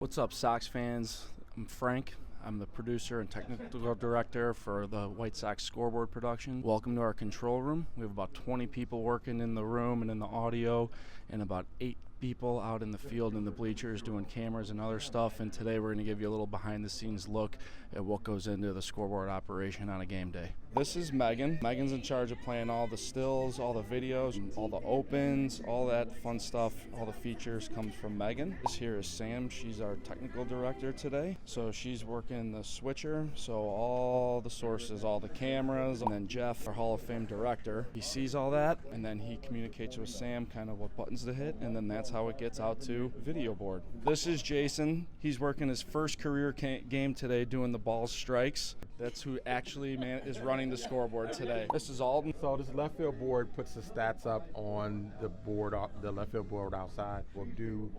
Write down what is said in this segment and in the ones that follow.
What's up, Sox fans? I'm Frank. I'm the producer and technical director for the White Sox Scoreboard production. Welcome to our control room. We have about 20 people working in the room and in the audio, and about 8 people out in the field in the bleachers doing cameras and other stuff. And today we're going to give you a little behind-the-scenes look at what goes into the scoreboard operation on a game day. This is Megan. Megan's in charge of playing all the stills, all the videos, all the opens, all that fun stuff. All the features comes from Megan. This here is Sam. She's our technical director today. So she's working the switcher, so all the sources, all the cameras, and then Jeff, our Hall of Fame director, he sees all that, and then he communicates with Sam kind of what buttons to hit, and then that's how it gets out to video board. This is Jason. He's working his first career game today doing the ball strikes. That's who actually is running the scoreboard today. This is Alden. So this left field board puts the stats up on the board, the left field board outside. We'll do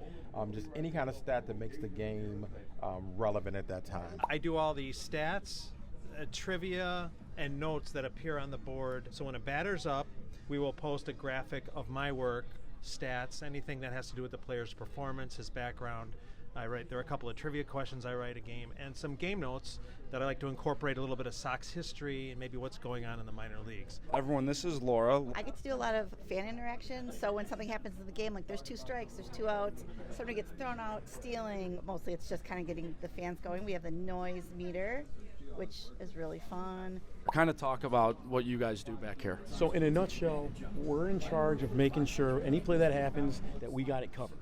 just any kind of stat that makes the game relevant at that time. I do all the stats, trivia, and notes that appear on the board. So when a batter's up, we will post a graphic of my work, stats, anything that has to do with the player's performance, his background. There are a couple of trivia questions I write a game, and some game notes that I like to incorporate a little bit of Sox history and maybe what's going on in the minor leagues. Everyone, this is Laura. I get to do a lot of fan interaction, so when something happens in the game, like there's 2 strikes, there's 2 outs, somebody gets thrown out, stealing, mostly it's just kind of getting the fans going. We have the noise meter, which is really fun. Kind of talk about what you guys do back here. So in a nutshell, we're in charge of making sure any play that happens that we got it covered.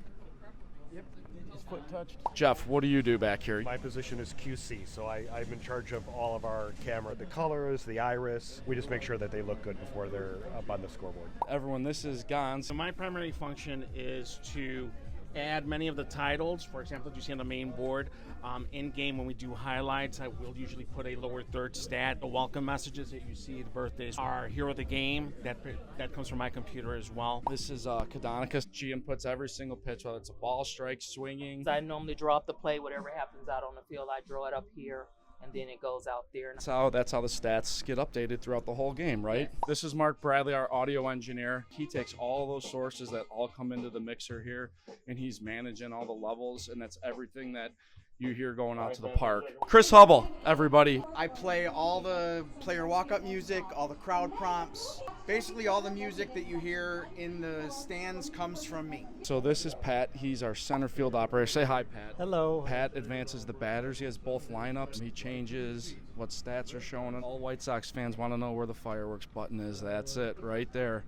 Yep, his foot touched. Jeff, what do you do back here? My position is QC, so I'm in charge of all of our camera, the colors, the iris. We just make sure that they look good before they're up on the scoreboard. Everyone, this is Gons. So my primary function is to add many of the titles. For example, you see on the main board, in game when we do highlights, I will usually put a lower third stat. The welcome messages that you see, the birthdays, our hero of the game, that comes from my computer as well. This is Kadonica. She inputs every single pitch, whether it's a ball strike, swinging. I normally draw up the play, whatever happens out on the field, I draw it up here, and then it goes out there. That's how the stats get updated throughout the whole game, right? Yes. This is Mark Bradley, our audio engineer. He takes all those sources that all come into the mixer here, and he's managing all the levels, and that's everything that you hear going out to the park. Chris Hubble, everybody. I play all the player walk-up music, all the crowd prompts. Basically all the music that you hear in the stands comes from me. So this is Pat. He's our center field operator. Say hi, Pat. Hello. Pat advances the batters. He has both lineups. He changes what stats are showing. All White Sox fans want to know where the fireworks button is. That's it right there.